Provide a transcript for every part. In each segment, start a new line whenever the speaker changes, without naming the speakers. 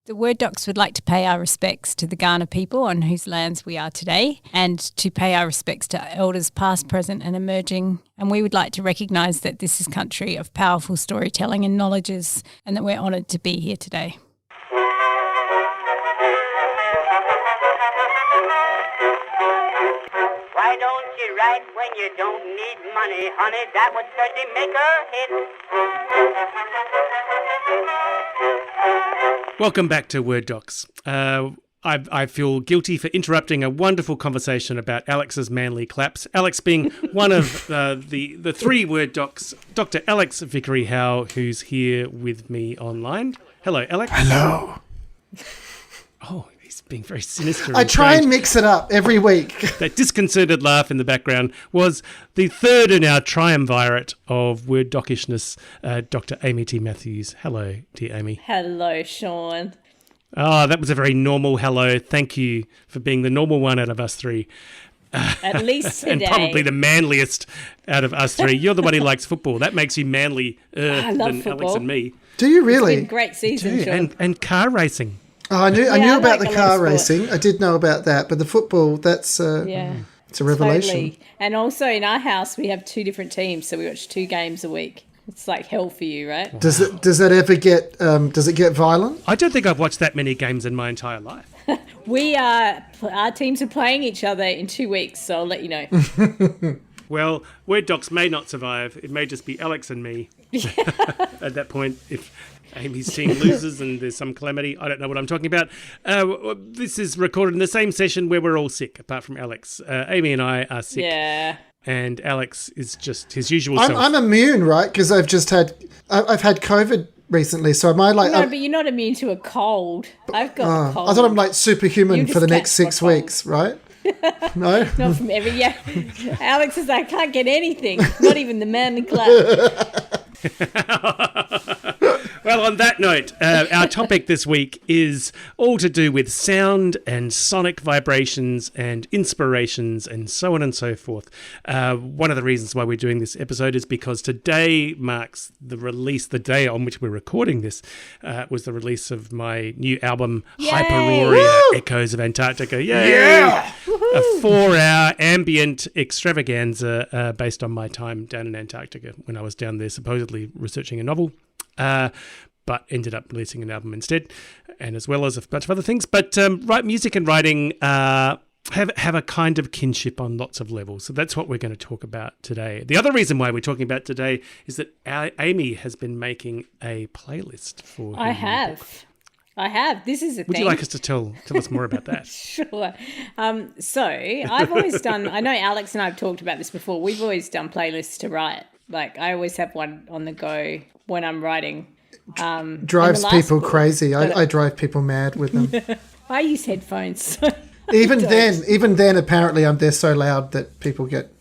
The Word Docs would like to pay our respects to the Kaurna people on whose lands we are today, and to pay our respects to elders past, present and emerging. And we would like to recognise that this is country of powerful storytelling and knowledges, and that we're honoured to be here today.
Why don't you write when you don't need money, honey? That would certainly make a hit.
Welcome back to Word Docs. I feel guilty for interrupting a wonderful conversation about Alex's manly claps. Alex being one of the three Word Docs. Dr. Alex Vickery Howe, who's here with me online. Hello, Alex.
Hello.
Oh, he's being very sinister.
I try and mix it up every week.
That disconcerted laugh in the background was the third in our triumvirate of Word Docishness, Dr. Amy T. Matthews. Hello, dear Amy.
Hello, Sean.
Oh, that was a very normal hello. Thank you for being the normal one out of us three.
At least today.
And probably the manliest out of us three. You're the one who likes football. That makes you manly
I love
than
football.
Alex and me.
Do you really?
It's been a great season, Sean.
And car racing.
Oh, I knew
I
about
like
the
a
car
lot of
racing. I did know about that, but the football, that's it's a revelation.
Totally. And also in our house, we have two different teams, so we watch 2 games a week. It's like hell for you, right?
Wow. Does that ever get does it get violent?
I don't think I've watched that many games in my entire life.
Our teams are playing each other in 2 weeks, so I'll let you know.
Well, Word Docs may not survive. It may just be Alex and me. At that point, if Amy's team loses and there's some calamity, I don't know what I'm talking about. This is recorded in the same session where we're all sick, apart from Alex. Amy and I are sick.
Yeah.
And Alex is just his usual self.
I'm immune, right? Because I've had COVID recently, so am I like?
No, but you're not immune to a cold. I've got a cold.
I thought I'm like superhuman for the next 6 weeks, right? No,
not from every. Yeah, Alex is like, I can't get anything, not even the manly clap.
Well, on that note, our topic this week is all to do with sound and sonic vibrations and inspirations and so on and so forth. One of the reasons why we're doing this episode is because today marks the day on which we're recording this, was the release of my new album,
Yay!
Hyperoria Echoes of Antarctica. Yay!
Yeah!
A 4-hour ambient extravaganza based on my time down in Antarctica when I was down there supposedly researching a novel. But ended up releasing an album instead, and as well as a bunch of other things. But music and writing have a kind of kinship on lots of levels. So that's what we're going to talk about today. The other reason why we're talking about today is that Amy has been making a playlist for her
I have. This is a thing.
Would you like us to tell us more about that?
Sure. So I've always done, I know Alex and I have talked about this before, we've always done playlists to write. Like I always have one on the go when I'm writing.
Drives people crazy. I drive people mad with them.
I use headphones.
Even then, apparently they're so loud that people get...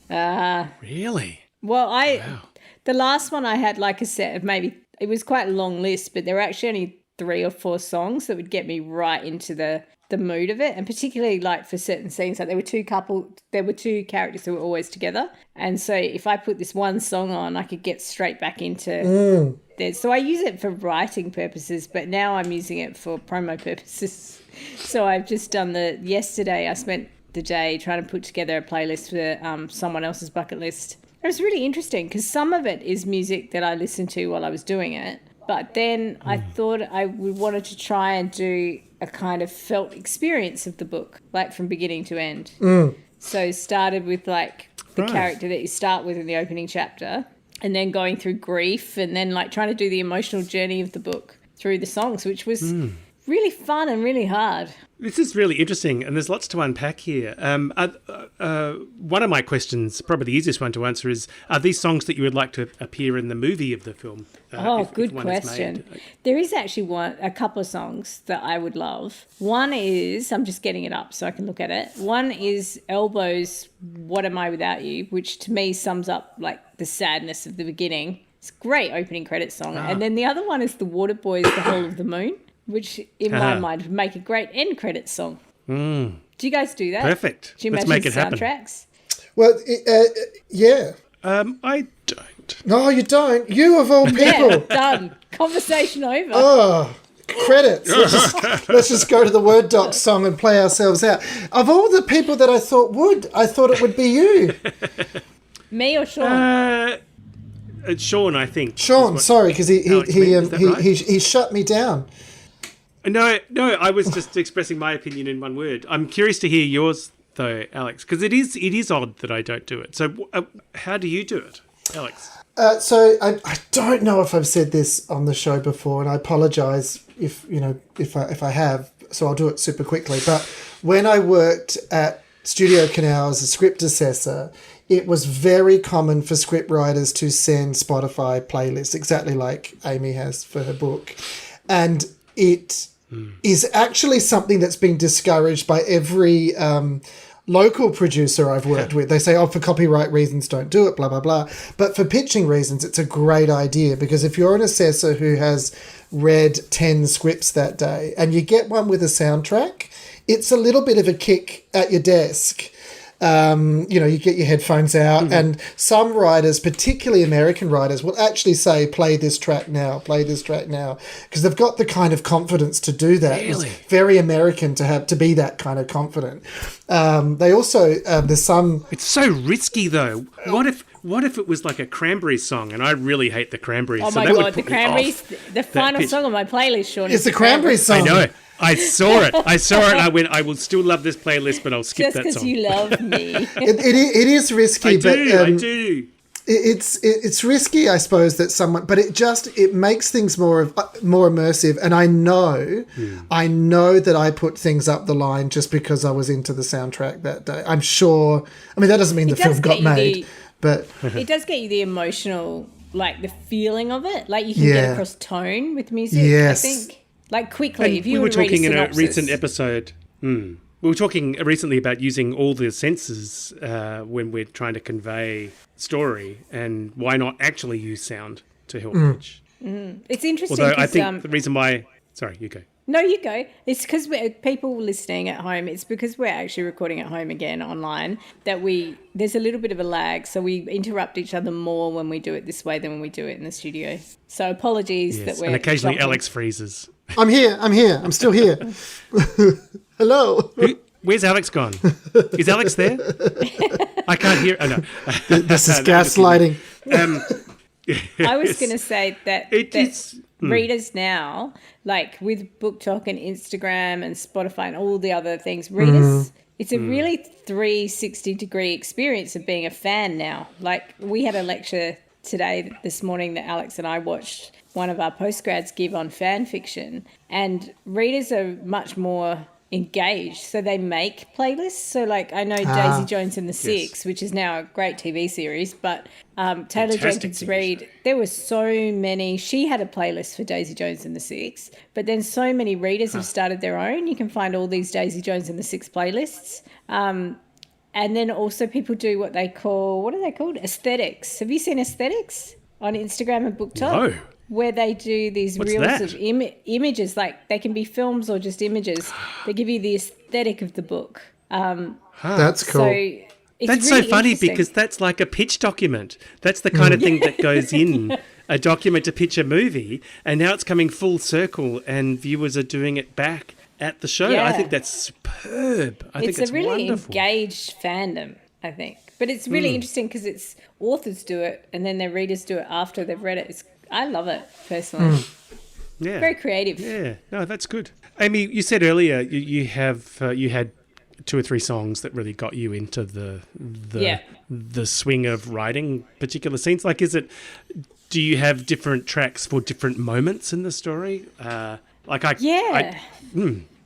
Really?
Well,
Wow.
The last one I had like a set of maybe, it was quite a long list, but there were actually only 3 or 4 songs that would get me right into the mood of it, and particularly like for certain scenes, like there were 2 characters who were always together, and so if I put this one song on, I could get straight back into there. So I use it for writing purposes, but now I'm using it for promo purposes. So I've just done yesterday I spent the day trying to put together a playlist for someone else's bucket list. It was really interesting because some of it is music that I listened to while I was doing it, but then I thought I wanted to try and do a kind of felt experience of the book, like from beginning to end. So started with like the character that you start with in the opening chapter, and then going through grief, and then like trying to do the emotional journey of the book through the songs, which was really fun and really hard.
This is really interesting, and there's lots to unpack here. One of my questions, probably the easiest one to answer, is: are these songs that you would like to appear in the movie of the film?
Good question. There is actually a couple of songs that I would love. One is, I'm just getting it up so I can look at it. One is Elbow's "What Am I Without You," which to me sums up like the sadness of the beginning. It's a great opening credits song. And then the other one is the Waterboys' "The Whole of the Moon," which in my mind would make a great end credits song. Do you guys do that?
Perfect.
Do you
Let's
imagine
make it happen.
soundtracks?
Well, yeah.
I don't.
No, you don't. You of all people.
Yeah, done. Conversation over.
Oh, credits. Let's just go to the Word doc song and play ourselves out. Of all the people that I thought it would be you.
Me or Sean?
Sean, I think.
Sean, sorry, because he shut me down.
No, I was just expressing my opinion in one word. I'm curious to hear yours, though, Alex, because it is odd that I don't do it. So how do you do it, Alex?
So I don't know if I've said this on the show before, and I apologise if I have. So I'll do it super quickly. But when I worked at Studio Canal as a script assessor, it was very common for script writers to send Spotify playlists, exactly like Amy has for her book, and it is actually something that's been discouraged by every local producer I've worked with. They say, for copyright reasons, don't do it, blah, blah, blah. But for pitching reasons, it's a great idea, because if you're an assessor who has read 10 scripts that day and you get one with a soundtrack, it's a little bit of a kick at your desk. You get your headphones out, and some writers, particularly American writers, will actually say, play this track now, because they've got the kind of confidence to do that.
Really?
It's very American to be that kind of confident. They also, there's some...
It's so risky, though. What if it was like a Cranberries song, and I really hate the Cranberries?
Oh
so
my
that would
God, the
put me off.
Cranberries, the final song on my playlist, Sean.
It's the Cranberries song.
I know. I saw it. And I went, I will still love this playlist, but I'll skip
Just
that song.
because you love me.
It is risky,
I
but
do.
It's risky, I suppose, but it makes things more immersive. And I know that I put things up the line just because I was into the soundtrack that day. I'm sure. I mean, that doesn't mean the film got made, but
it does get you the emotional, like the feeling of it. Like you can get across tone with music.
Yes.
I think. Like quickly,
And
if you
we were talking in a
synopsis.
recent episode. We were talking recently about using all the senses when we're trying to convey story, and why not actually use sound to help pitch.
It's interesting.
Although I think the reason why... Sorry, you go.
No, you go. It's because people listening at home, it's because we're actually recording at home again online that there's a little bit of a lag. So we interrupt each other more when we do it this way than when we do it in the studio. So apologies that we're...
And occasionally
jumping.
Alex freezes.
I'm here. I'm still here. Hello.
Where's Alex gone? Is Alex there? I can't hear... Oh, no.
This is gaslighting.
I was going to say that readers now, like with BookTok and Instagram and Spotify and all the other things, readers, it's a really 360-degree experience of being a fan now. Like we had a lecture this morning that Alex and I watched one of our postgrads give on fan fiction, and readers are much more engaged, so they make playlists. So like I know Daisy Jones and the Six, which is now a great TV series, but Taylor Jenkins Reid, there were so many. She had a playlist for Daisy Jones and the Six, but then so many readers have started their own. You can find all these Daisy Jones and the Six playlists. And then also people do what are they called? Aesthetics. Have you seen Aesthetics on Instagram and BookTok?
No.
Where they do these
What's
reels
that?
of images, like they can be films or just images. They give you the aesthetic of the book.
That's cool.
So it's
That's
really
so funny
interesting.
because that's like a pitch document. That's the kind of thing that goes in a document to pitch a movie, and now it's coming full circle and viewers are doing it back at the show.
Yeah.
I think that's superb. I think
it's a really
wonderful.
engaged fandom, I think. But it's really interesting because it's authors do it and then their readers do it after they've read it. I love it personally.
Yeah.
Very creative.
Yeah, no, that's good. Amy, you said earlier you had 2 or 3 songs that really got you into the swing of writing particular scenes. Like, do you have different tracks for different moments in the story?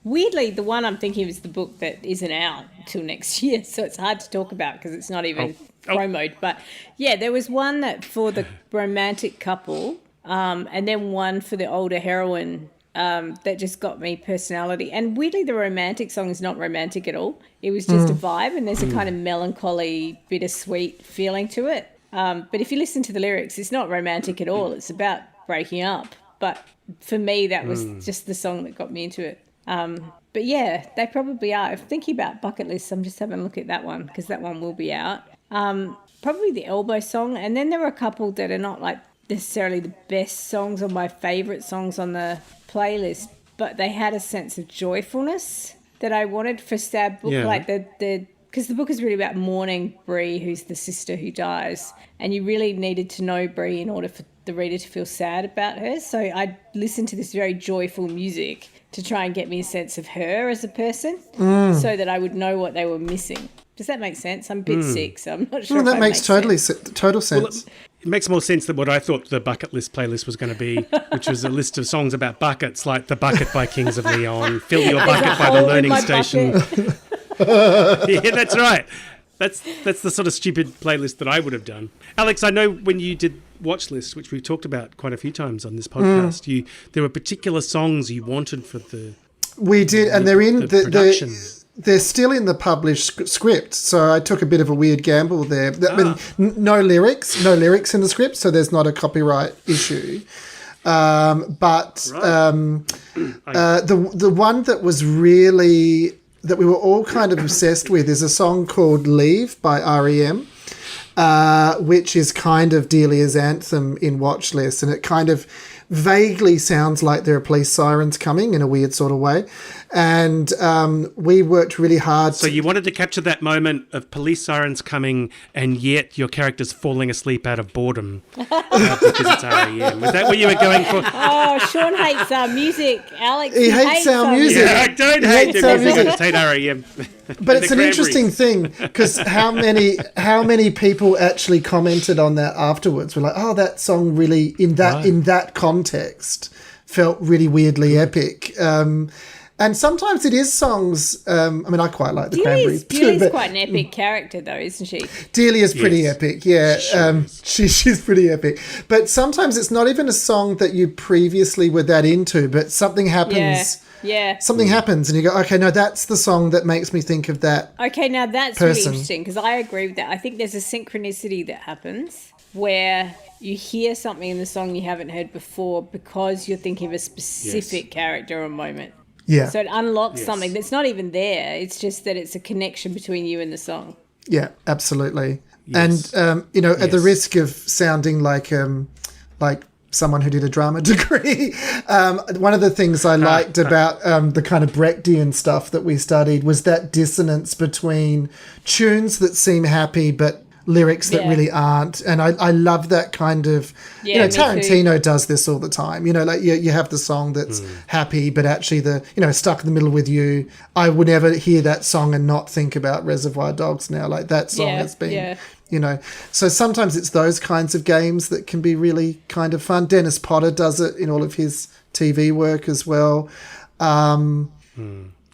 Weirdly, the one I'm thinking of is the book that isn't out till next year, so it's hard to talk about because it's not even promoted. But yeah, there was one that for the romantic couple, and then one for the older heroine that just got me personality. And weirdly, the romantic song is not romantic at all. It was just a vibe, and there's a kind of melancholy, bittersweet feeling to it. But if you listen to the lyrics, it's not romantic at all. It's about breaking up. But for me, that was just the song that got me into it. But yeah, they probably are. If thinking about bucket lists, I'm just having a look at that one because that one will be out. Probably the Elbow song. And then there are a couple that are not like necessarily the best songs or my favourite songs on the playlist, but they had a sense of joyfulness that I wanted for Stab Book.
Yeah.
Like because the book is really about mourning Bree, who's the sister who dies, and you really needed to know Bree in order for the reader to feel sad about her. So I listened to this very joyful music to try and get me a sense of her as a person, so that I would know what they were missing. Does that make sense? I'm a bit sick, so I'm not sure.
Well,
if
that
I
makes total sense.
It makes more sense than what I thought the bucket list playlist was going to be, which was a list of songs about buckets, like The Bucket by Kings of Leon, Fill Your Bucket by The Learning Station. Yeah, that's right. That's the sort of stupid playlist that I would have done. Alex, I know when you did Watch List, which we've talked about quite a few times on this podcast, there were particular songs you wanted for the
We did, and they're in the
production.
they're still in the published script. So I took a bit of a weird gamble there. I mean, no lyrics in the script, so there's not a copyright issue. But the one that was really that we were all kind of obsessed with is a song called Leave by REM, which is kind of Delia's anthem in Watch List, and it kind of vaguely sounds like there are police sirens coming in a weird sort of way. And we worked really hard.
So you wanted to capture that moment of police sirens coming and yet your character's falling asleep out of boredom because it's REM. Is that what you were going for?
Oh, Sean hates our music, Alex.
He hates our music.
Yeah, I don't hate the music, I just hate REM.
But it's an interesting thing because how many people actually commented on that afterwards? We're like, oh, that song really in that context felt really weirdly epic. And sometimes it is songs. I mean, I quite like the Cranberries.
Delia's quite an epic character, though, isn't she?
Delia's pretty epic, yeah. She's pretty epic. But sometimes it's not even a song that you previously were that into, but something happens.
Yeah.
Something happens and you go, okay, no, that's the song that makes me think of that.
Okay, now that's really interesting because I agree with that. I think there's a synchronicity that happens where you hear something in the song you haven't heard before because you're thinking of a specific character or moment.
Yeah.
So it unlocks something that's not even there. It's just that it's a connection between you and the song.
Yeah, absolutely. Yes. And, at the risk of sounding like someone who did a drama degree, one of the things I liked about the kind of Brechtian stuff that we studied was that dissonance between tunes that seem happy but lyrics that really aren't. And I love that kind of, Tarantino does this all the time. Like you have the song that's happy, but actually Stuck in the Middle with You. I would never hear that song and not think about Reservoir Dogs now. Like that song has been, so sometimes it's those kinds of games that can be really kind of fun. Dennis Potter does it in all of his TV work as well.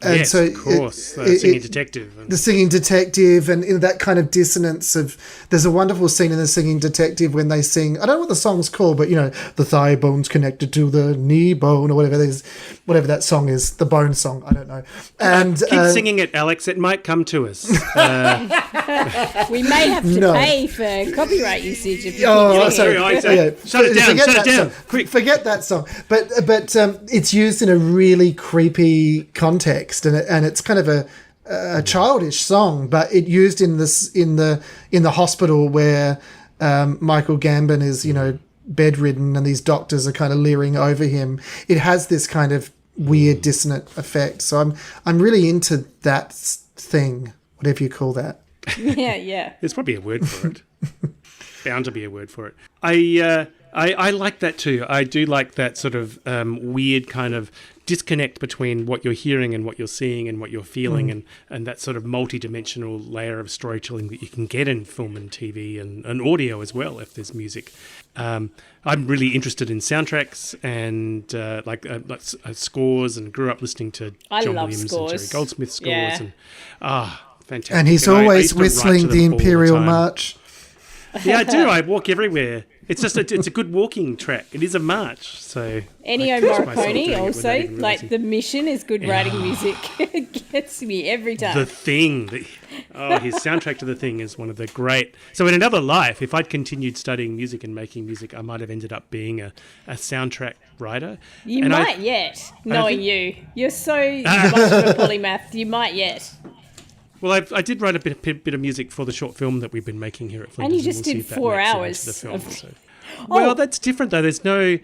And
yes,
so
of course, Singing Detective.
The Singing Detective and that kind of dissonance of... There's a wonderful scene in The Singing Detective when they sing... I don't know what the song's called, but, the thigh bone's connected to the knee bone or whatever it is, whatever that song is, the bone song, I don't know. And
keep singing it, Alex. It might come to us.
We may have to pay for copyright usage if you
sorry.
Shut it down. Shut it down.
Quick. Forget that song. But it's used in a really creepy context. And it's kind of a childish song, but it used in the hospital where Michael Gambon is bedridden and these doctors are kind of leering over him. It has this kind of weird dissonant effect. So I'm really into that thing, whatever you call that.
Yeah.
There's probably a word for it. Bound to be a word for it. I like that too. I do like that sort of weird kind of disconnect between what you're hearing and what you're seeing and what you're feeling and that sort of multi-dimensional layer of storytelling that you can get in film and TV and audio as well if there's music. I'm really interested in soundtracks and scores and grew up listening to John Williams and Jerry Goldsmith scores. And fantastic.
And he's always whistling the Imperial March.
Yeah, I do. I walk everywhere. It's just it's a good walking track. It is a march. So
Ennio Morricone also, like The Mission is good writing music. It gets me every time.
The Thing. His soundtrack to The Thing is one of the great... So in another life, if I'd continued studying music and making music, I might have ended up being a soundtrack writer.
You might yet, knowing you. You're so much of a polymath. You might yet.
Well, I did write a bit of music for the short film that we've been making here at Flinders.
And you just did 4 hours.
Well, that's different though. There's no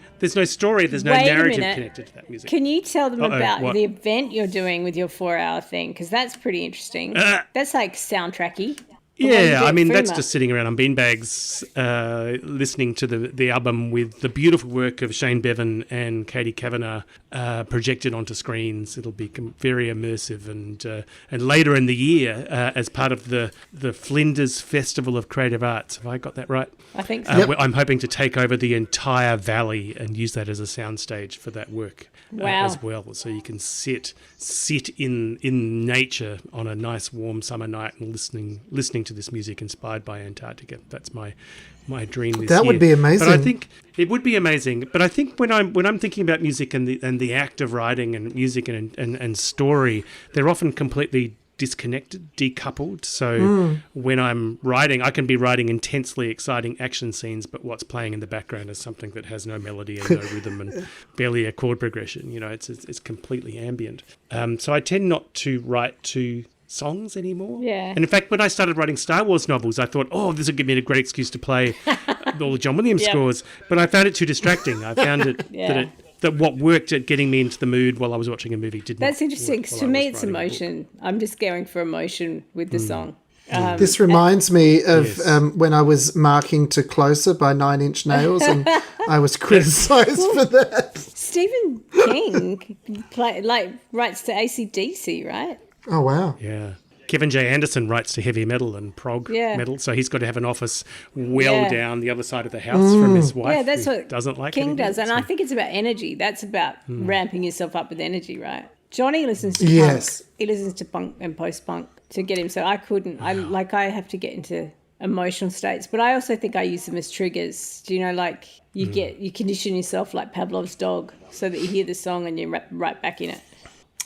story. There's no
Wait a
narrative
minute.
connected to that music.
Can you tell them about
what?
the event you're doing with your 4-hour thing? Because that's pretty interesting. That's like soundtracky.
Yeah, I mean, that's
Fruma.
just sitting around on beanbags, listening to the album with the beautiful work of Shane Bevan and Katie Kavanagh projected onto screens. It'll be very immersive, and later in the year, as part of the Flinders Festival of Creative Arts. Have I got that right?
I think so.
I'm hoping to take over the entire valley and use that as a soundstage for that work as well. So you can sit in nature on a nice warm summer night and listening to this music inspired by Antarctica. That's my dream this year.
That would be amazing.
But I think it would be amazing. But I think when I'm thinking about music and the act of writing and music and story, they're often completely disconnected, decoupled. So when I'm writing, I can be writing intensely exciting action scenes, but what's playing in the background is something that has no melody and no rhythm and barely a chord progression. You know, it's completely ambient. So I tend not to write to songs anymore.
Yeah.
And in fact, when I started writing Star Wars novels, I thought, this will give me a great excuse to play all the John Williams scores. But I found it too distracting. I found it that what worked at getting me into the mood while I was watching a movie did not.
That's interesting.
work
'Cause
while
for
I
me,
was
it's
writing a book.
emotion. I'm just going for emotion with the song.
This reminds me of
Yes.
when I was marking to Closer by 9 Inch Nails, and I was criticised for that.
Stephen King writes to AC/DC, right?
Oh, wow.
Yeah. Kevin J. Anderson writes to heavy metal and prog metal, so he's got to have an office down the other side of the house from his wife.
Yeah, that's
who
what
doesn't like
King
it
does, and
so.
I think it's about energy. That's about ramping yourself up with energy, right? Johnny listens to
Yes.
punk. He listens to punk and post-punk to get him. So I couldn't. I have to get into emotional states, but I also think I use them as triggers. Do you know, like you condition yourself like Pavlov's dog, so that you hear the song and you're right back in it.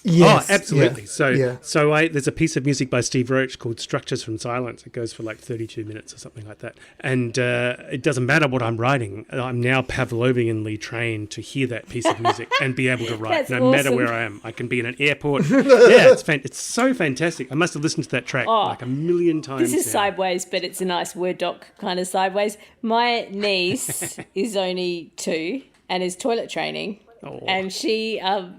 Yes.
Absolutely.
Yeah.
So there's a piece of music by Steve Roach called Structures from Silence. It goes for like 32 minutes or something like that. And it doesn't matter what I'm writing. I'm now Pavlovianly trained to hear that piece of music and be able to write
That's
no matter
awesome.
where I am. I can be in an airport. It's so fantastic. I must have listened to that track like a million times.
This is
now.
sideways, but it's a nice Word doc kind of sideways. My niece is only 2 and is toilet training.
Oh.
And she's a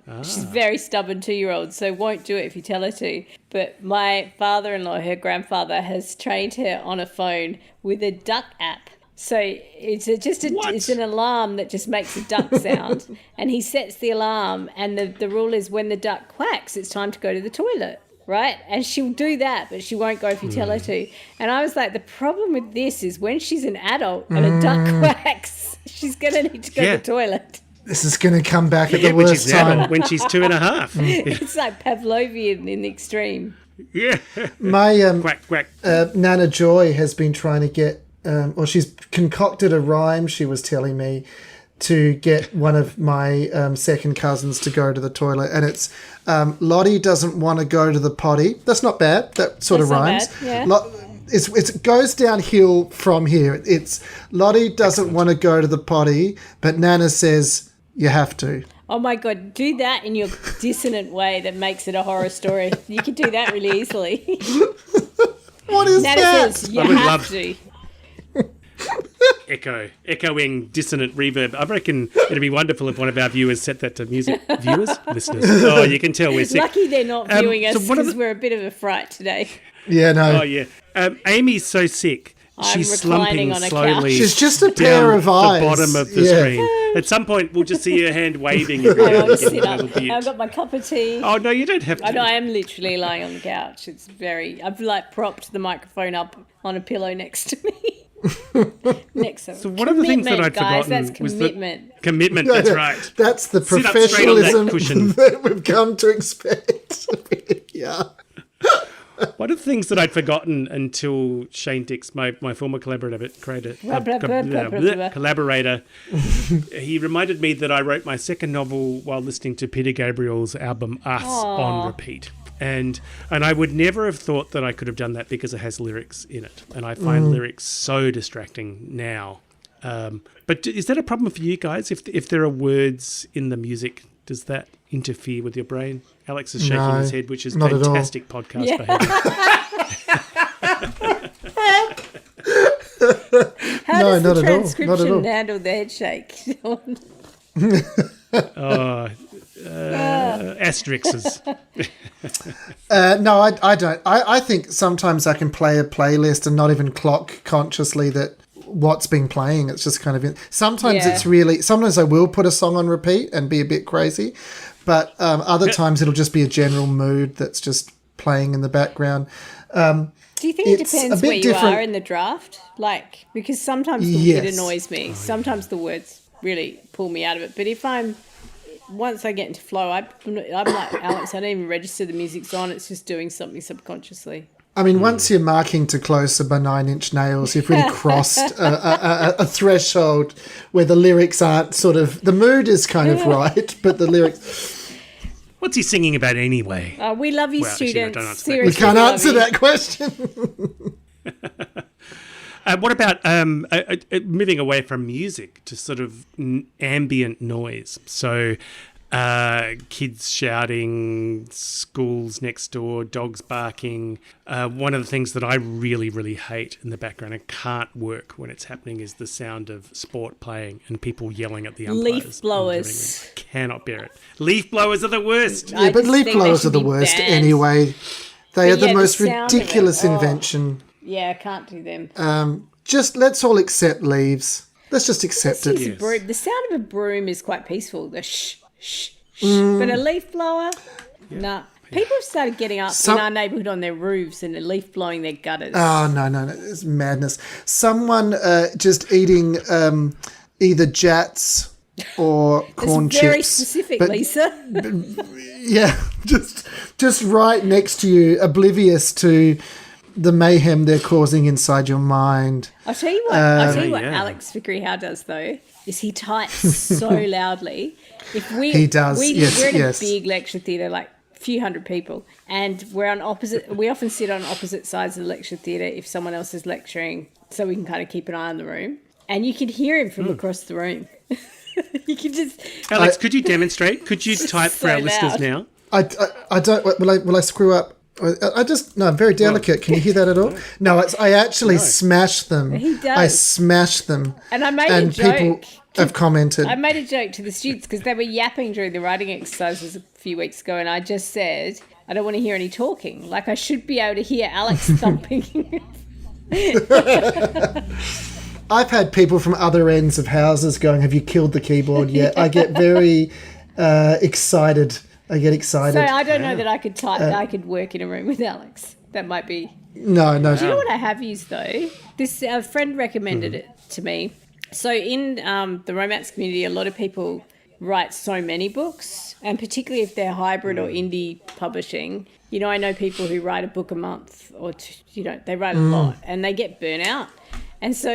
very stubborn 2-year-old, so won't do it if you tell her to. But my father-in-law, her grandfather, has trained her on a phone with a duck app. So it's an alarm that just makes a duck sound, and he sets the alarm, and the rule is when the duck quacks, it's time to go to the toilet. Right? And she'll do that, but she won't go if you tell her to. And I was like, the problem with this is when she's an adult and a duck quacks, she's going to need to go to the toilet.
This is going to come back at the
when
worst
she's
time.
when she's 2.5.
It's like Pavlovian in the extreme.
Yeah.
My
Quack, quack.
Nana Joy has been trying to get, or she's concocted a rhyme, she was telling me, to get one of my second cousins to go to the toilet. And it's Lottie doesn't want to go to the potty. That's not bad. That sort of rhymes.
Not bad, yeah.
It goes downhill from here. It's Lottie doesn't want to go to the potty, but Nana says you have to.
Oh my God, do that in your dissonant way that makes it a horror story. You could do that really easily.
What is
Nana
that?
says you
I would
have
love-
to.
Echoing dissonant reverb. I reckon it'd be wonderful if one of our viewers set that to music. Listeners. Oh, you can tell we're sick.
Lucky they're not viewing us
so one of
because
the-
we're a bit of a fright today.
Yeah, no.
Oh yeah. Amy's so sick. She's
reclining
slumping
on a
slowly.
couch.
She's just a pair
down
of eyes.
The bottom of the screen. At some point, we'll just see her hand waving. Every
I
now
always
and again,
sit
a
up.
little bit.
I've got my cup of tea.
Oh no, you don't have to.
I know I am literally lying on the couch. I've like propped the microphone up on a pillow next to me. Next to
So one of the things that I'd
guys,
forgotten
that's
was
commitment.
commitment. That's right.
That's the
Sit up straight on that
professionalism
cushion.
that we've come to expect. Yeah.
One of the things that I'd forgotten until Shane Dix, my former collaborator, he reminded me that I wrote my second novel while listening to Peter Gabriel's album Us on repeat. And I would never have thought that I could have done that because it has lyrics in it. And I find lyrics so distracting now. But is that a problem for you guys? If there are words in the music, does that interfere with your brain? Alex is shaking
No,
his head, which is
not at all.
fantastic podcast behaviour.
Why does
not
the
at all. Not at
transcription
all.
handle the head shake?
Asterisks.
No, I don't. I think sometimes I can play a playlist and not even clock consciously that what's been playing. It's just kind of sometimes
Yeah.
it's really. Sometimes I will put a song on repeat and be a bit crazy, but other times it'll just be a general mood that's just playing in the background.
Do you think it
It's a
depends
bit
where you
different.
are in the draft? Like, because sometimes it
Yes.
annoys me. Sometimes the words really pull me out of it. But once I get into flow, I'm like Alex. I don't even register the music's on. It's just doing something subconsciously.
I mean, once you're marking to closer by 9-inch nails, you've really crossed a threshold where the lyrics aren't sort of... The mood is kind of right, but the lyrics...
What's he singing about anyway?
We love you,
Well, actually, no,
students.
don't answer that.
Seriously,
We can't
love
answer
you.
that question.
What about moving away from music to sort of ambient noise? So kids shouting, schools next door, dogs barking. One of the things that I really, really hate in the background and can't work when it's happening is the sound of sport playing and people yelling at the umpires.
Leaf blowers.
Cannot bear it. Leaf blowers are the worst.
I
Yeah, but
just
leaf
think they
blowers
should
are the
be
worst
banned.
anyway. They are
But
the
yeah,
most
the sound of it,
ridiculous
oh.
invention.
Yeah, I can't do them.
Just let's all accept leaves. Let's just accept it.
Use a
Yes.
broom. The sound of a broom is quite peaceful. The shh, shh, shh.
Mm.
But a leaf blower, nah. People have started getting up in our neighbourhood on their roofs and leaf blowing their gutters.
Oh, no. It's madness. Someone just eating either jats or corn
it's very
chips.
specific,
But-
Lisa.
Yeah, just right next to you, oblivious to the mayhem they're causing inside your mind.
I'll tell you what.
yeah.
Alex Vickery Howe does though is he types so loudly. If
He does,
we're
yes,
in
yes.
a big lecture theatre, like a few hundred people, and we're on opposite. We often sit on opposite sides of the lecture theatre if someone else is lecturing, so we can kind of keep an eye on the room, and you can hear him from across the room. You can just.
Alex, could you demonstrate? Could you type for
so
our listeners
loud.
now?
I don't. Will I screw up? I'm very delicate. Can you hear that at all? No, I actually smash them.
He does.
I smash them.
And I made a
and people
joke.
have commented.
I made a joke to the students because they were yapping during the writing exercises a few weeks ago, and I just said, I don't want to hear any talking. Like, I should be able to hear Alex thumping.
I've had people from other ends of houses going, "Have you killed the keyboard yet?" I get very excited. I get excited.
So I don't know that I could type. I could work in a room with Alex. That might be.
No.
Do you know what I have used though? This a friend recommended it to me. So in the romance community, a lot of people write so many books, and particularly if they're hybrid or indie publishing. You know, I know people who write a book a month or two, they write a lot and they get burnout. And so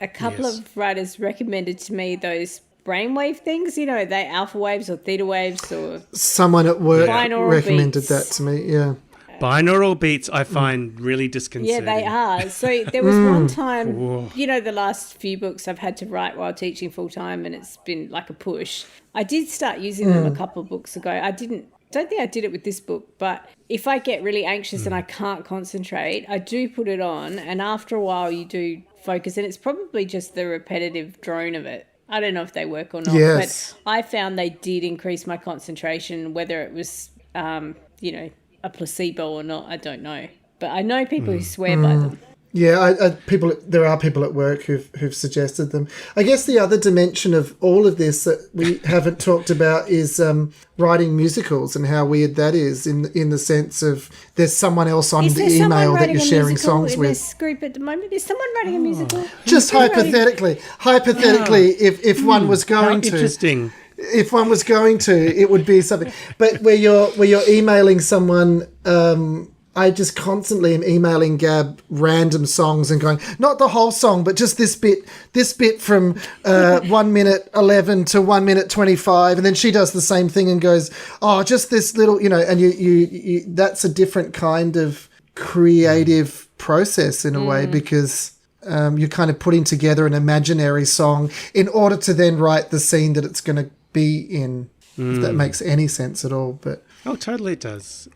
a couple of writers recommended to me those brainwave things, they alpha waves or theta waves or
Someone at work
Binaural
recommended
beats.
that to me. Yeah.
Binaural beats I find really
yeah,
disconcerting.
they are. So there was one time, the last few books I've had to write while teaching full time, and it's been like a push. I did start using them a couple of books ago. Don't think I did it with this book, but if I get really anxious and I can't concentrate, I do put it on, and after a while you do focus, and it's probably just the repetitive drone of it. I don't know if they work or not,
Yes.
but I found they did increase my concentration, whether it was, a placebo or not, I don't know. But I know people who swear by them.
Yeah, there are people at work who've suggested them. I guess the other dimension of all of this that we haven't talked about is writing musicals and how weird that is in the sense of there's someone else on
Is
the
there someone
email that
writing
you're
a
sharing
musical
songs
in
with.
this group at the moment? Is someone writing a musical?
Just hypothetically, if one was
How
going to,
interesting.
if one was going to, it would be something. But where you're emailing someone, I just constantly am emailing Gab random songs and going, not the whole song, but just this bit from 1 minute 11 to 1 minute 25, and then she does the same thing and goes, oh, just this little, and you that's a different kind of creative process in a way because. You're kind of putting together an imaginary song in order to then write the scene that it's going to be in, if that makes any sense at all. But
Oh, totally it does.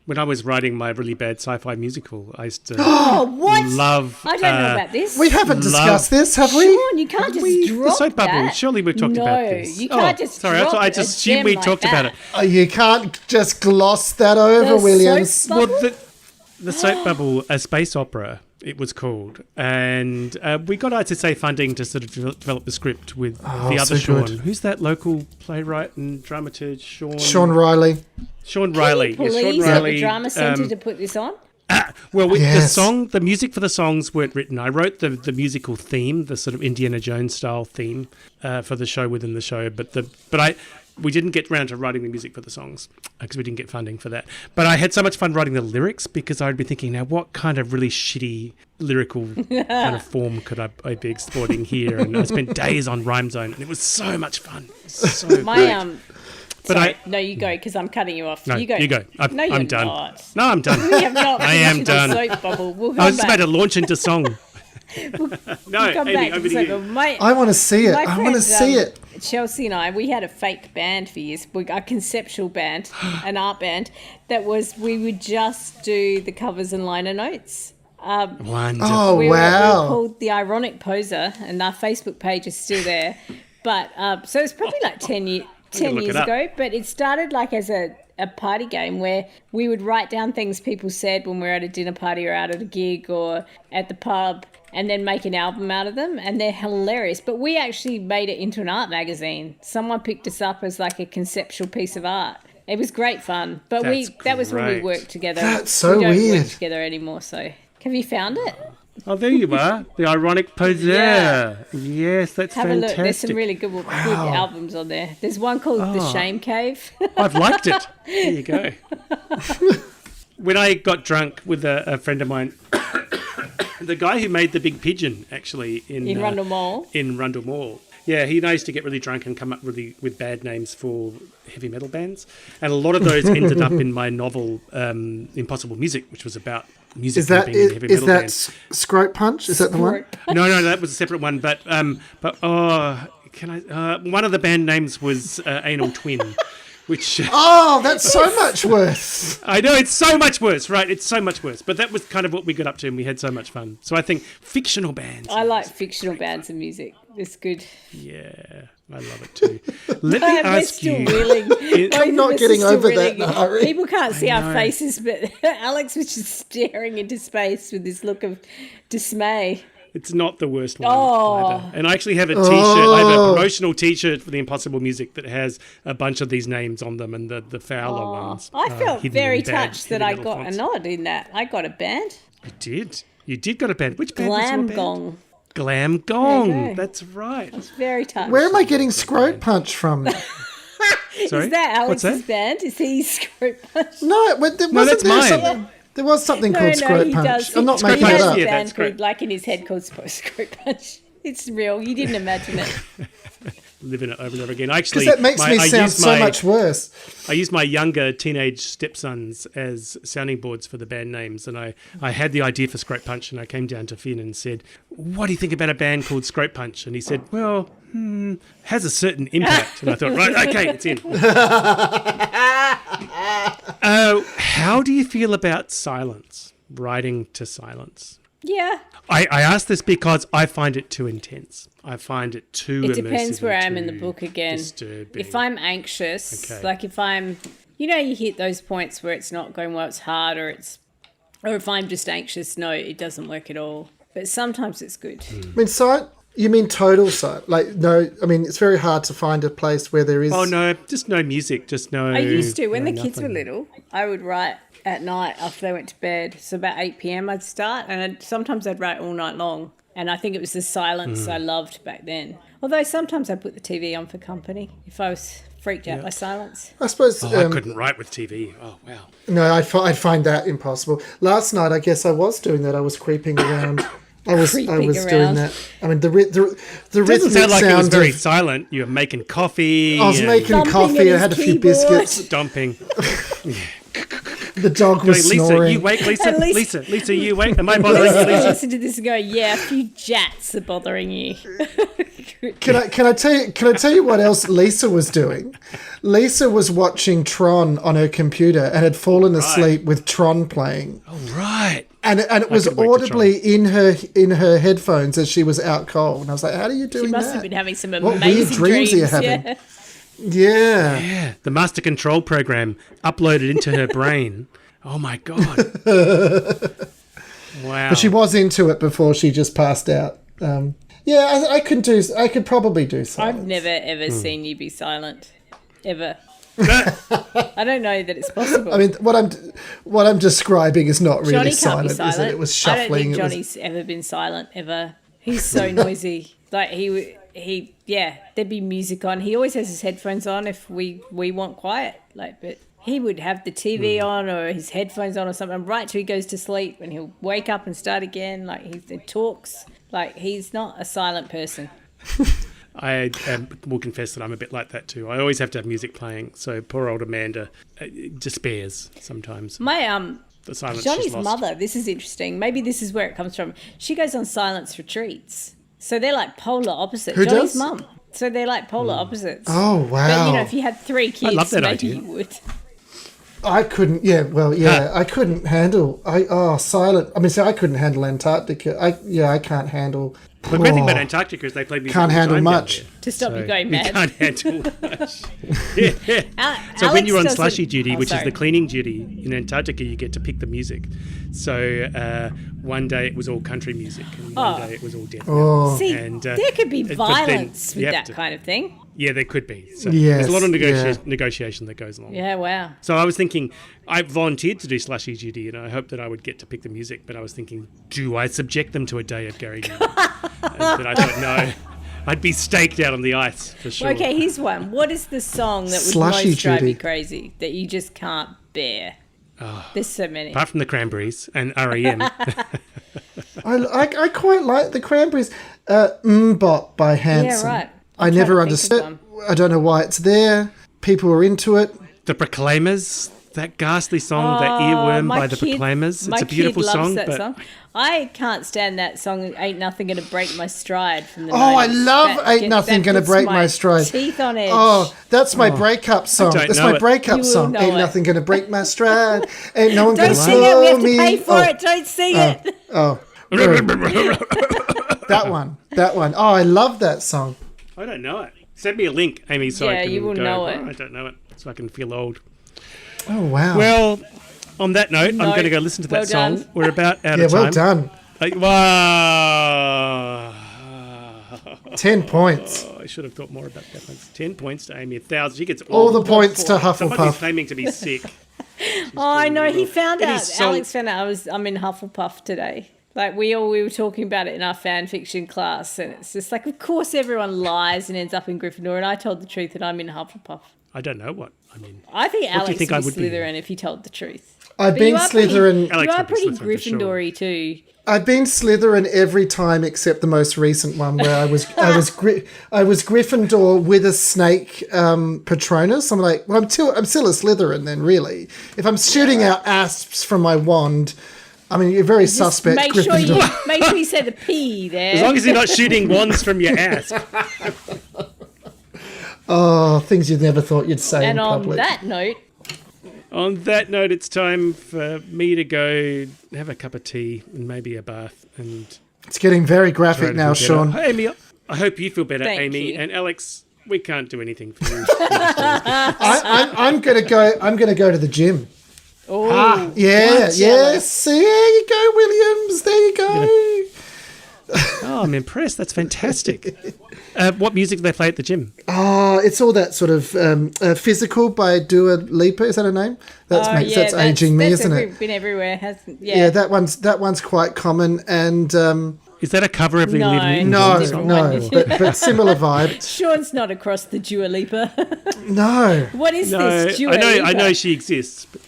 when I was writing my really bad sci-fi musical, I used to
what?
love.
I don't know about this.
We haven't discussed this, have we?
Sean, you can't just drop
The soap bubble.
that.
Surely we've talked about this.
No, you can't just
sorry,
drop
I just assumed we talked about it.
Oh, you can't just gloss that over,
The
Williams.
soap
Well, the soap bubble, a space opera, it was called, and we got ISSA funding to sort of develop the script with the other
so
Sean.
good.
Who's that local playwright and dramaturg?
Sean Riley.
Sean Riley.
Can you
Sean
please
Riley.
get the drama centre to put this on?
Well,
Yes.
the music for the songs weren't written. I wrote the musical theme, the sort of Indiana Jones style theme for the show within the show, we didn't get around to writing the music for the songs because we didn't get funding for that. But I had so much fun writing the lyrics because I'd be thinking, now what kind of really shitty lyrical kind of form could I be exploiting here? And I spent days on Rhyme Zone, and it was so much fun. So great. But
Sorry, no, you go because I'm cutting you off.
No,
you go.
you go.
No, you're
I'm done.
not.
No, I'm done.
We have not.
I am
finished the
done.
Soap bubble. We'll
I
come
was just
back.
about to launch into song. No,
Come
Amy,
back
over
to
to
soap
you.
bubble. My
I want to see it.
my
I want to
friend,
see it.
Chelsea and I, we had a fake band for years, a conceptual band, an art band, we would just do the covers and liner notes.
Wonderful.
Oh,
We were
wow.
called The Ironic Poser, and our Facebook page is still there. But so it's probably like 10
look
years
it up.
ago, but it started like as a party game where we would write down things people said when we were at a dinner party or out at a gig or at the pub, and then make an album out of them, and they're hilarious. But we actually made it into an art magazine. Someone picked us up as like a conceptual piece of art. It was great fun, but that was when we
great.
worked together.
That's so
we don't
weird.
work together anymore. So have you found it?
Oh, there you are. The Ironic Poser.
Yeah.
Yes, that's
Have
fantastic.
a look. There's some really good albums on there. There's one called The Shame Cave.
I've liked it. There you go. When I got drunk with a friend of mine, the guy who made the Big Pigeon, actually, in
Rundle Mall.
In Rundle Mall. Yeah, he used to get really drunk and come up with bad names for heavy metal bands. And a lot of those ended up in my novel, Impossible Music, which was about music
Is that
being in a heavy metal band.
Scrope Punch? Is that the one?
No, that was a separate one. But can I? One of the band names was Anal Twin, which
Oh, that's so much worse.
I know it's so much worse, right? It's so much worse. But that was kind of what we got up to, and we had so much fun. So I think fictional bands.
I like fictional bands and music. It's good.
Yeah, I love it too. Let me
We're
ask
still
you.
reeling.
I'm not getting over that in a hurry.
People can't see our faces, but Alex was just staring into space with this look of dismay.
It's not the worst one
Oh.
either. And I actually have a T-shirt. I have a promotional T-shirt for the Impossible Music that has a bunch of these names on them and the fouler ones.
I felt
hidden
very
in bad
touched that
heavy
I
metal
got
fonts.
a nod in that. I got a band.
You did. You did got a band. Which band was your
Glam
band?
Gong.
Glam Gong.
There you go.
That's right.
Very touched.
Where am I getting Scrope Punch from?
Sorry?
Is that
What's
Alex's
that?
band? Is he Scrope Punch?
No, but there
No, that's
wasn't
mine.
there was something
No,
called
no,
Scrope
he
Punch.
does.
I'm not
Scrope
making
He
it
has
up.
a
Yeah,
band
that's great.
called, like in his head, called Scrope Punch. It's real. You didn't imagine it.
Living it over and over again. Actually,
Because that makes me
I
sound
used
so much worse.
I used my younger teenage stepsons as sounding boards for the band names, and I had the idea for Scrope Punch, and I came down to Finn and said, "What do you think about a band called Scrope Punch?" And he said, "Well, has a certain impact." And I thought, right, okay, it's in. How do you feel about silence? Writing to silence.
Yeah.
I ask this because I find it too intense. I find it too
It depends
immersive
where I
and
am in the
too
book again.
disturbing.
If I'm anxious,
Okay.
like if I'm, you hit those points where it's not going well, it's hard, or if I'm just anxious, no, it doesn't work at all. But sometimes it's good.
I mean, you mean total silence? Like, no, I mean, it's very hard to find a place where there is...
Oh no, just no music, just no.
I used to, when
no
the kids were
nothing.
little, I would write at night after they went to bed. So about 8 p.m. I'd start, and sometimes I'd write all night long. And I think it was the silence I loved back then. Although sometimes I'd put the TV on for company if I was freaked out by silence.
I suppose...
I couldn't write with TV. Oh wow.
No, I'd find that impossible. Last night, I guess I was doing that. I was creeping around. I was
Creeping
doing
around.
that. I mean, the rhythmic
Doesn't sound like it was
sound
very
of-
silent. You were making coffee.
I was
and
making
Thumping
coffee.
at
I had a
his
few
keyboard.
biscuits.
stomping.
The dog
Going,
was
Lisa,
snoring.
you wake, Lisa.
And Lisa-
Lisa, you wake. Am I bothering you, Lisa?
Listen to this and go, yeah, a few jats are bothering you.
Can I tell you what else Lisa was doing? Lisa was watching Tron on her computer and had fallen asleep with Tron playing.
Oh, right.
And it was audibly in her headphones as she was out cold. And I was like, how are you doing that?
She must have been having some
What
amazing
weird dreams are you having?
Yeah.
Yeah.
The master control program uploaded into her brain. Oh, my God. Wow.
But she was into it before she just passed out. I could probably do silence.
I've never ever seen you be silent, ever. I don't know that it's possible.
I mean, what I'm describing is not really
Johnny
silent,
can't be silent.
is it? It was shuffling.
I don't think Johnny's ever been silent ever. He's so noisy. Like there'd be music on. He always has his headphones on if we want quiet. But he would have the TV on or his headphones on or something right till he goes to sleep, and he'll wake up and start again. Like he talks. Like he's not a silent person.
I will confess that I'm a bit like that too. I always have to have music playing, so poor old Amanda despairs sometimes.
My
The silence
Johnny's
she's lost.
mother, this is interesting. Maybe this is where it comes from. She goes on silence retreats. So they're like polar opposites.
Who
Johnny's
does?
mum. So they're like polar opposites.
Oh, wow.
But, if you had 3 kids,
love that
maybe
idea.
you would.
I couldn't, I couldn't handle, silent. I mean, I couldn't handle Antarctica. I can't handle.
The great thing about Antarctica is they play music.
Can't
all the
handle
time down
much.
there.
To stop you
So
going mad.
You can't handle much. So when you're on slushy duty, which is the cleaning duty in Antarctica, you get to pick the music. So one day it was all country music, and one day it was all death metal.
Oh.
See,
And,
there could be
but then
violence
you
with
have
that
to-
kind of thing.
Yeah, there could be. So
Yes,
there's a lot of
yeah.
negotiation that goes along.
Yeah, wow.
So I was thinking, I volunteered to do slushy duty, and I hoped that I would get to pick the music. But I was thinking, do I subject them to a day of Gary Newman? But I thought, no, I'd be staked out on the ice for sure.
Okay, here's one. What is the song that would
Slushy
most drive you
duty.
crazy that you just can't bear? There's so many.
Apart from the Cranberries and REM.
I quite like the Cranberries. Mbop by Hanson.
Yeah, right.
I
I'm
never
trying to think of
understood. I don't know why it's there. People are into it.
The Proclaimers, that ghastly song, that earworm
my
by the
kid-
Proclaimers.
my
It's a beautiful
kid loves
song,
that
but
song. I can't stand that song. Ain't nothing gonna break my stride from the.
Oh, I
90s.
love
That
Ain't
gets-
Nothing
that
Gonna
puts
Break My Stride.
Teeth on edge.
Oh, that's my breakup song.
don't
That's
know
my
it.
breakup
You will
song.
know
Ain't
it.
nothing gonna break my stride. Ain't no one
Don't
gonna
sing it. We have to
slow
pay
me.
for it. Don't sing it.
Oh, that one. Oh, I love that song.
I don't know it. Send me a link, Amy, so
Yeah,
I can
you will
go,
know
"Oh,
it."
I don't know it, so I can feel old.
Oh wow.
Well, on that note, I'm
No,
going to go listen to that
well
song.
done.
We're about out
yeah,
of time.
well done.
Wow.
10 points.
Oh, I should have thought more about that. That's 10 points to Amy, 1,000. She gets
All the points to
Somebody's
Hufflepuff.
claiming to be sick.
Oh, I know. He found
It
out.
is so-
Alex found out I'm in Hufflepuff today. Like we were talking about it in our fan fiction class, and it's just like, of course, everyone lies and ends up in Gryffindor, and I told the truth that I'm in Hufflepuff.
I don't know what. I mean,
I think
do you
Alex
think
would
I
be
would be?
Slytherin if he told the truth.
I've
But
been
you are pretty-
Slytherin.
Alex
You are
would be
pretty
Slytherin for sure.
Gryffindory too.
I've been Slytherin every time except the most recent one where I was Gryffindor with a snake Patronus. I'm like, well, I'm still a Slytherin then, really. If I'm shooting out asps from my wand, I mean, you're very suspect.
Make sure
Gryffindor.
you say the P there.
as long as you're not shooting wands from your ass.
Oh, things you never thought you'd say
and
in
on
public.
that note,
On that note, it's time for me to go have a cup of tea and maybe a bath and
It's getting very
try
graphic
to
now,
feel
Sean.
better. Amy, I hope you feel better,
Thank
Amy.
you.
And Alex, we can't do anything for you.
I'm gonna go. I'm gonna go to the gym.
oh,
Yeah,
Once
yes. There you go, Williams. There you go.
Oh, I'm impressed. That's fantastic. What music do they play at the gym?
Oh, it's all that sort of physical by Dua Lipa. Is that her name? That's aging me, isn't it?
Been everywhere, hasn't?
Yeah, that one's quite common, and
Is that a cover of the
No.
Olivia
no,
different
no,
one.
but similar vibe.
Sean's not across the Dua Lipa.
No,
What is
No,
this Dua
I
Lipa?
know she exists. But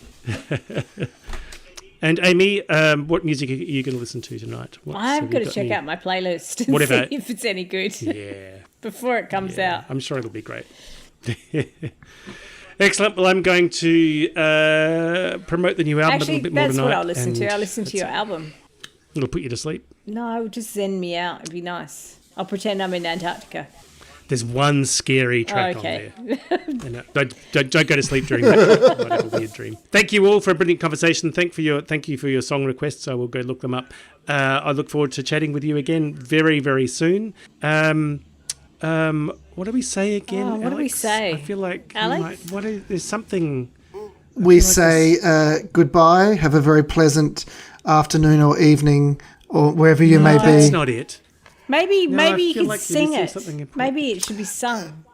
and Amy, what music are you going to listen to tonight?
I've got to check out my playlist and
Whatever.
see if it's any good
Yeah,
before it comes out.
I'm sure it'll be great. Excellent. Well, I'm going to promote the new album a
Actually,
little bit more
that's
tonight.
what I'll listen to.
and
I'll listen to your album.
It'll put you to sleep.
No, just send me out. It'd be nice. I'll pretend I'm in Antarctica.
There's one scary track
Okay.
on there. And, don't go to sleep during that. Whatever weird dream. Thank you all for a brilliant conversation. Thank you for your song requests. I will go look them up. I look forward to chatting with you again very, very soon. What do we say again?
Oh, what do we
Alex?
say?
I feel like
Alex?
there's something.
We say goodbye. Have a very pleasant afternoon or evening or wherever you may be.
That's not it.
Maybe
I
you
feel
could
like you're
sing
missing
it.
something important.
Maybe it should be sung.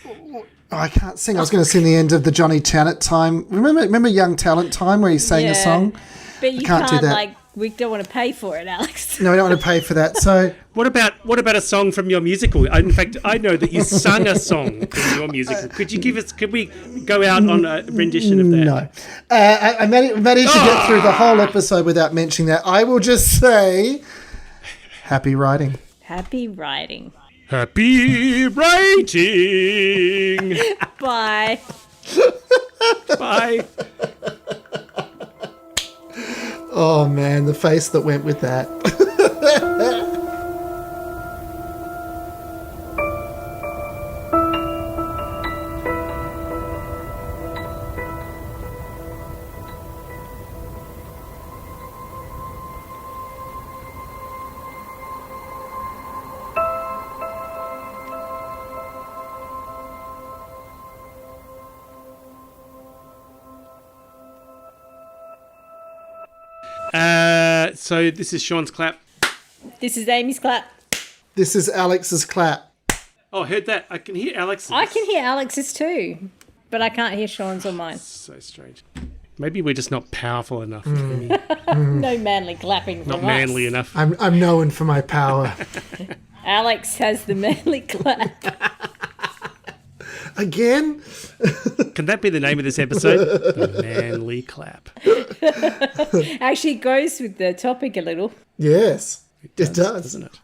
Oh, I can't sing. I was going to sing the end of the Johnny Talent time. Remember Young Talent time where he sang a song?
But you
can't do that.
we don't want to pay for it, Alex.
No, we don't want to pay for that. So
What about a song from your musical? In fact, I know that you sung a song from your musical. Could we go out on a rendition of that?
no, I managed to get through the whole episode without mentioning that. I will just say, happy writing.
Happy writing.
Happy writing.
Bye.
Bye.
Oh man, the face that went with that.
So this is Sean's clap.
This is Amy's clap.
This is Alex's clap.
Oh, I heard that. I can hear Alex's.
I can hear Alex's too, but I can't hear Sean's or mine.
So strange. Maybe we're just not powerful enough.
No manly clapping from
Not
us.
manly enough.
I'm known for my power.
Alex has the manly clap.
Again?
Can that be the name of this episode? The manly clap.
Actually, it goes with the topic a little.
Yes, it does.
Doesn't it?